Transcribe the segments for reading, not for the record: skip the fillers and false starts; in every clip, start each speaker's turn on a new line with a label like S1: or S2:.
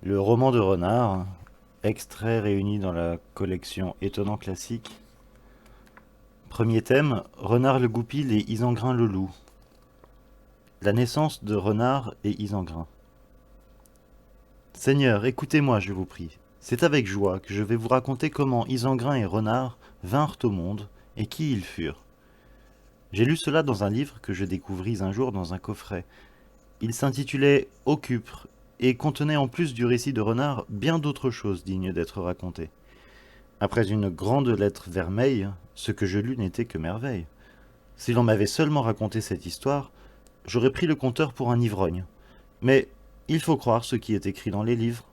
S1: Le roman de Renard, extrait réuni dans la collection Étonnant Classique. Premier thème, Renard le Goupil et Isengrin le loup. La naissance de Renard et Isengrin. Seigneur, écoutez-moi, je vous prie. C'est avec joie que je vais vous raconter comment Isengrin et Renard vinrent au monde et qui ils furent. J'ai lu cela dans un livre que je découvris un jour dans un coffret. Il s'intitulait Ocupre et contenait en plus du récit de Renard bien d'autres choses dignes d'être racontées. Après une grande lettre vermeille, ce que je lus n'était que merveille. Si l'on m'avait seulement raconté cette histoire, j'aurais pris le conteur pour un ivrogne. Mais il faut croire ce qui est écrit dans les livres.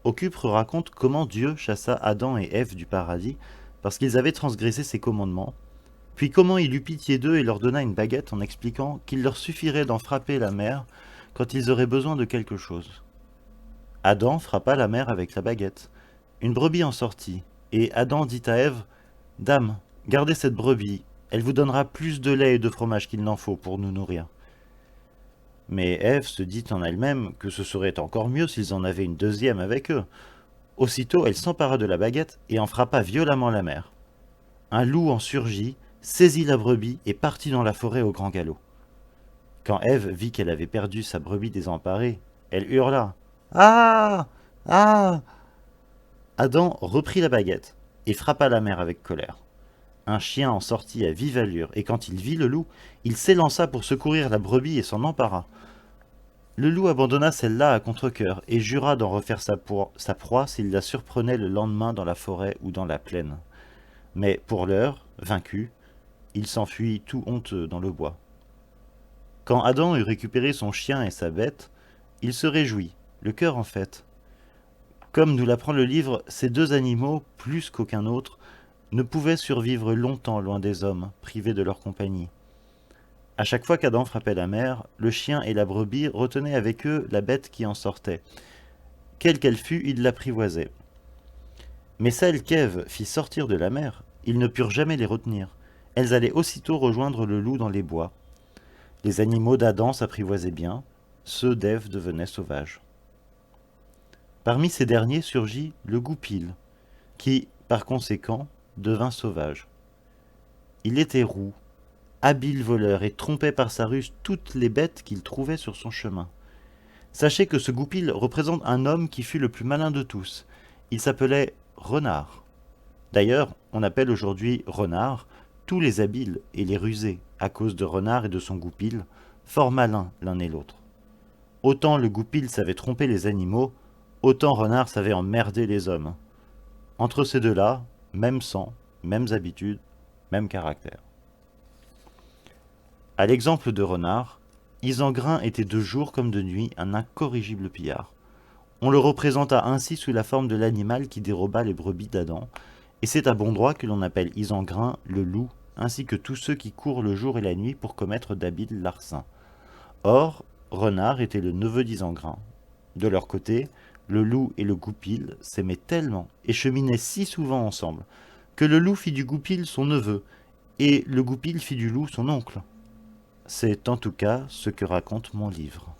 S1: Ocupre raconte comment Dieu chassa Adam et Ève du paradis parce qu'ils avaient transgressé ses commandements, puis comment il eut pitié d'eux et leur donna une baguette en expliquant qu'il leur suffirait d'en frapper la mer quand ils auraient besoin de quelque chose. Adam frappa la mer avec la baguette. Une brebis en sortit, et Adam dit à Ève, Dame, gardez cette brebis, elle vous donnera plus de lait et de fromage qu'il n'en faut pour nous nourrir. Mais Ève se dit en elle-même que ce serait encore mieux s'ils en avaient une deuxième avec eux. Aussitôt, elle s'empara de la baguette et en frappa violemment la mer. Un loup en surgit, saisit la brebis et partit dans la forêt au grand galop. Quand Ève vit qu'elle avait perdu sa brebis désemparée, elle hurla. Ah! Ah! Adam reprit la baguette et frappa la mer avec colère. Un chien en sortit à vive allure, et quand il vit le loup, il s'élança pour secourir la brebis et s'en empara. Le loup abandonna celle-là à contre-cœur et jura d'en refaire sa proie s'il la surprenait le lendemain dans la forêt ou dans la plaine. Mais pour l'heure, vaincu, il s'enfuit tout honteux dans le bois. Quand Adam eut récupéré son chien et sa bête, il se réjouit, le cœur en fête. Comme nous l'apprend le livre, ces deux animaux, plus qu'aucun autre, ne pouvaient survivre longtemps loin des hommes, privés de leur compagnie. À chaque fois qu'Adam frappait la mer, le chien et la brebis retenaient avec eux la bête qui en sortait. Quelle qu'elle fût, ils l'apprivoisaient. Mais celles qu'Ève fit sortir de la mer, ils ne purent jamais les retenir. Elles allaient aussitôt rejoindre le loup dans les bois. Les animaux d'Adam s'apprivoisaient bien, ceux d'Ève devenaient sauvages. Parmi ces derniers surgit le goupil, qui, par conséquent, devint sauvage. Il était roux, habile voleur et trompait par sa ruse toutes les bêtes qu'il trouvait sur son chemin. Sachez que ce goupil représente un homme qui fut le plus malin de tous. Il s'appelait Renard. D'ailleurs, on appelle aujourd'hui Renard tous les habiles et les rusés, à cause de Renard et de son goupil, fort malins l'un et l'autre. Autant le goupil savait tromper les animaux, autant Renard savait emmerder les hommes. Entre ces deux-là, même sang, mêmes habitudes, même caractère. À l'exemple de Renard, Isengrin était de jour comme de nuit un incorrigible pillard. On le représenta ainsi sous la forme de l'animal qui déroba les brebis d'Adam, et c'est à bon droit que l'on appelle Isengrin le loup, ainsi que tous ceux qui courent le jour et la nuit pour commettre d'habiles larcins. Or, Renard était le neveu d'Isengrin. De leur côté, le loup et le goupil s'aimaient tellement et cheminaient si souvent ensemble que le loup fit du goupil son neveu et le goupil fit du loup son oncle. C'est en tout cas ce que raconte mon livre.